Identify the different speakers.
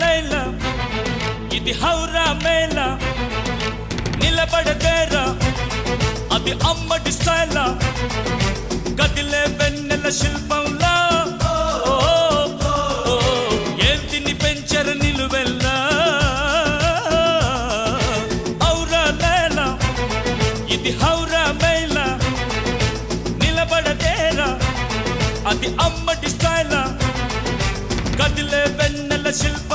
Speaker 1: లైలా ఇది హౌరా మేళ నిలబడదేరా అది అమ్మడి స్టైలా కదిలే వెన్నెల శిల్పంలా ఏంటిని పెంచర నిలువెల్లా ఔరా లైలా ఇది హౌరా మేళ నిలబడదేరా అది అమ్మడి స్టైలా కదిలే వెన్నెల శిల్ప